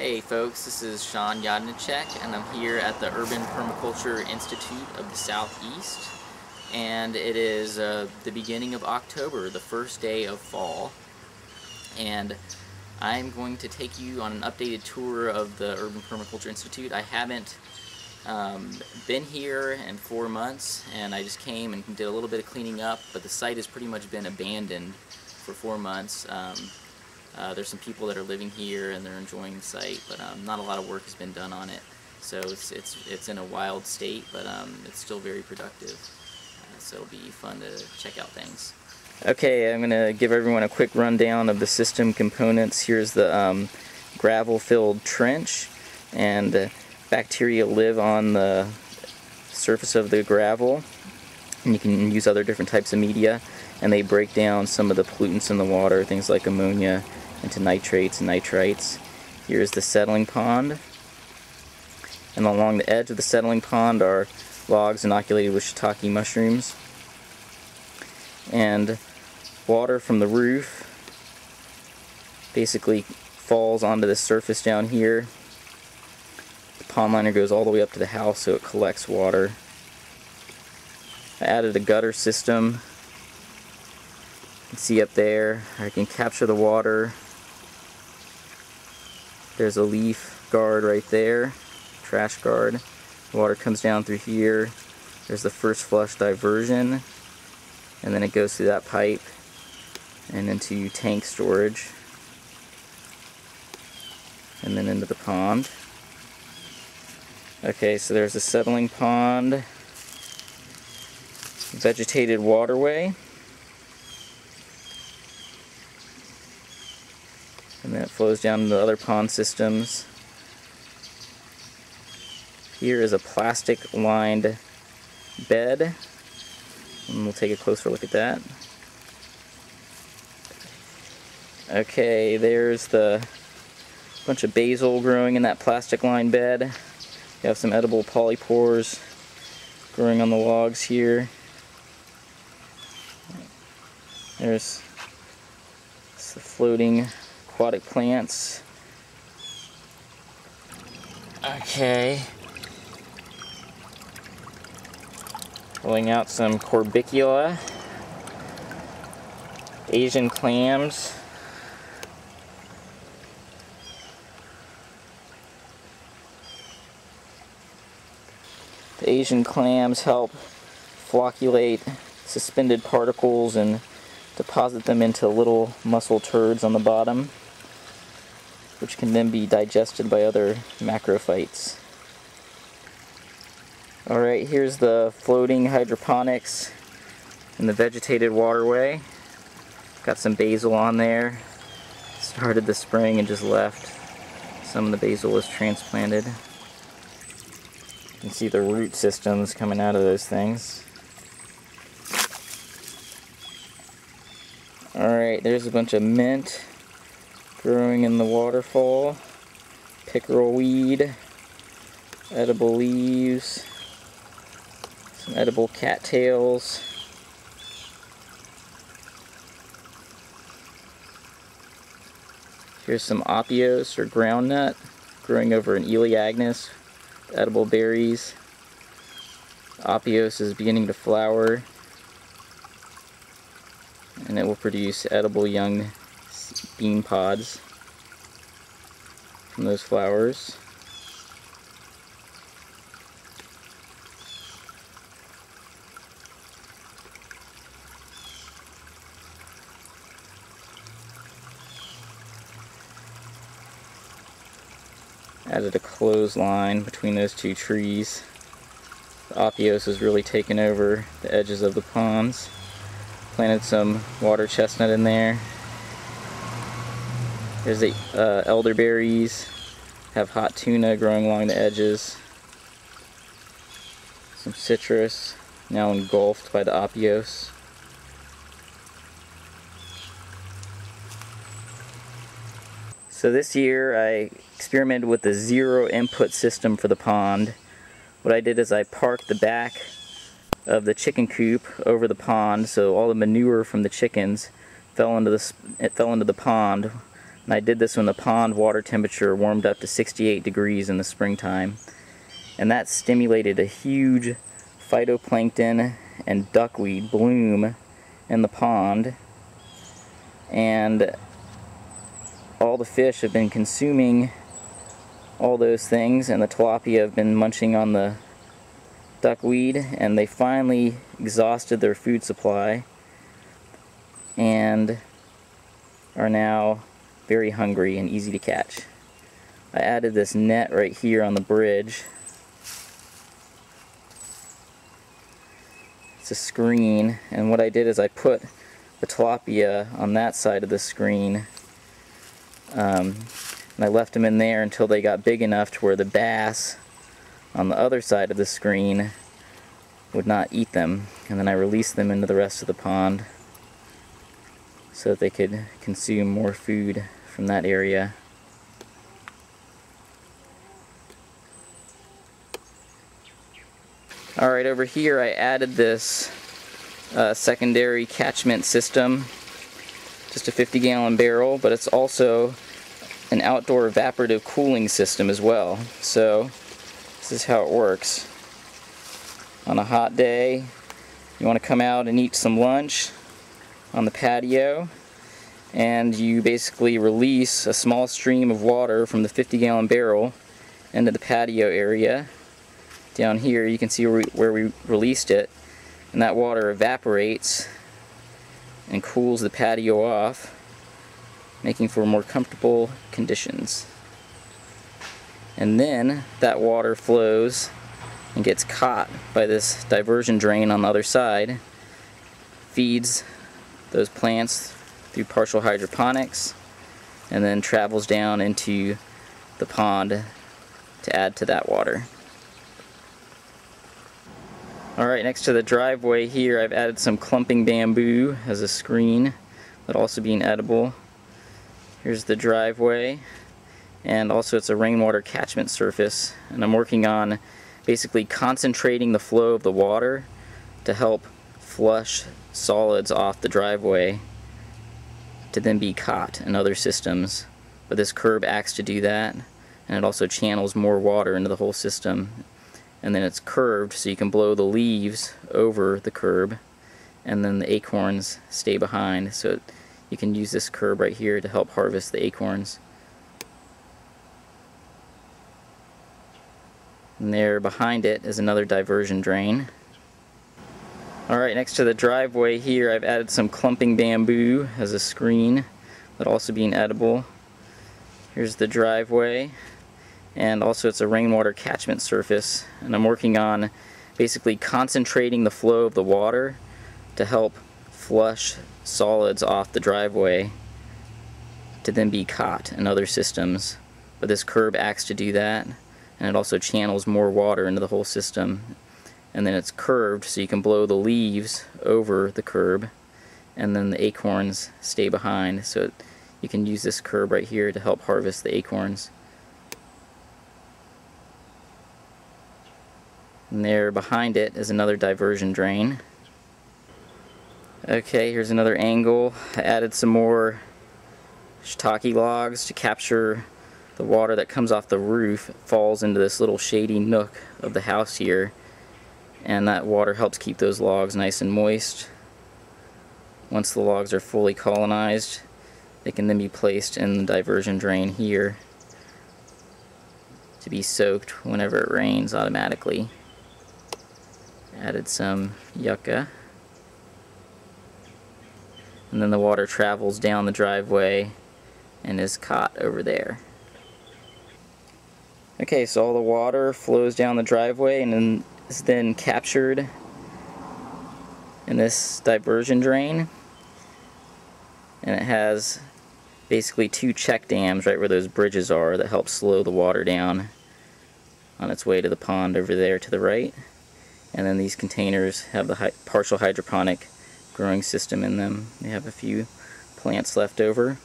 Hey folks, this is Sean Yadnicek, and I'm here at the Urban Permaculture Institute of the Southeast, and it is the beginning of October, the first day of fall, and I'm going to take you on an updated tour of the Urban Permaculture Institute. I haven't been here in 4 months, and I just came and did a little bit of cleaning up, but the site has pretty much been abandoned for 4 months. There's some people that are living here and they're enjoying the site, but not a lot of work has been done on it. So it's in a wild state, but it's still very productive. So it'll be fun to check out things. Okay, I'm going to give everyone a quick rundown of the system components. Here's the gravel-filled trench, and bacteria live on the surface of the gravel, and you can use other different types of media, and they break down some of the pollutants in the water, things like ammonia, into nitrates and nitrites. Here's the settling pond, and along the edge of the settling pond are logs inoculated with shiitake mushrooms, and water from the roof basically falls onto the surface down here. The pond liner goes all the way up to the house, so it collects water. I added a gutter system. You can see up there, I can capture the water. There's a leaf guard right there, trash guard. The water comes down through here. There's the first flush diversion, and then it goes through that pipe and into tank storage, and then into the pond. Okay, so there's a settling pond, vegetated waterway, and then it flows down into the other pond systems. Here is a plastic lined bed, and we'll take a closer look at that. Okay, there's the bunch of basil growing in that plastic lined bed. You have some edible polypores growing on the logs here. There's the floating aquatic plants. Okay. Pulling out some corbicula, Asian clams. The Asian clams help flocculate suspended particles and deposit them into little mussel turds on the bottom, which can then be digested by other macrophytes. Alright, here's the floating hydroponics in the vegetated waterway. Got some basil on there. Started the spring and just left. Some of the basil was transplanted. You can see the root systems coming out of those things. Alright, there's a bunch of mint growing in the waterfall. Pickerel weed, edible leaves, some edible cattails. Here's some Apios or groundnut growing over an Eleagnus, edible berries. Apios is beginning to flower, and it will produce edible young bean pods from those flowers. Added a clothesline between those two trees. The Apios has really taken over the edges of the ponds. Planted some water chestnut in there. There's the elderberries. Have hot tuna growing along the edges. Some citrus, now engulfed by the Apios. So this year I experimented with the zero input system for the pond. What I did is I parked the back of the chicken coop over the pond, so all the manure from the chickens fell into the pond, And I did this when the pond water temperature warmed up to 68 degrees in the springtime. And that stimulated a huge phytoplankton and duckweed bloom in the pond. And all the fish have been consuming all those things, and the tilapia have been munching on the duckweed, and they finally exhausted their food supply and are now very hungry and easy to catch. I added this net right here on the bridge. It's a screen, and what I did is I put the tilapia on that side of the screen, and I left them in there until they got big enough to where the bass on the other side of the screen would not eat them, and then I released them into the rest of the pond so that they could consume more food from that area. Alright, over here I added this secondary catchment system, just a 50-gallon barrel, but it's also an outdoor evaporative cooling system as well. So this is how it works. On a hot day, you want to come out and eat some lunch on the patio, and you basically release a small stream of water from the 50-gallon barrel into the patio area. Down here you can see where we released it, and that water evaporates and cools the patio off, making for more comfortable conditions. And then that water flows and gets caught by this diversion drain on the other side, feeds those plants through partial hydroponics, and then travels down into the pond to add to that water. Alright, next to the driveway here I've added some clumping bamboo as a screen, but also being edible. Here's the driveway, and also it's a rainwater catchment surface, and I'm working on basically concentrating the flow of the water to help flush solids off the driveway to then be caught in other systems. But this curb acts to do that, and it also channels more water into the whole system. And then it's curved so you can blow the leaves over the curb, and then the acorns stay behind, so you can use this curb right here to help harvest the acorns. And there behind it is another diversion drain. Alright, next to the driveway here I've added some clumping bamboo as a screen, but also being edible. Here's the driveway, and also it's a rainwater catchment surface, and I'm working on basically concentrating the flow of the water to help flush solids off the driveway to then be caught in other systems. But this curb acts to do that, and it also channels more water into the whole system. And then it's curved so you can blow the leaves over the curb, and then the acorns stay behind, so you can use this curb right here to help harvest the acorns. And there behind it is another diversion drain. Okay, here's another angle. I added some more shiitake logs to capture the water that comes off the roof. It falls into this little shady nook of the house here, and that water helps keep those logs nice and moist. Once the logs are fully colonized, they can then be placed in the diversion drain here to be soaked whenever it rains automatically. Added some yucca, and then the water travels down the driveway and is caught over there. Okay, so all the water flows down the driveway and then is then captured in this diversion drain, and it has basically two check dams right where those bridges are that help slow the water down on its way to the pond over there to the right. And then these containers have the partial hydroponic growing system in them. They have a few plants left over.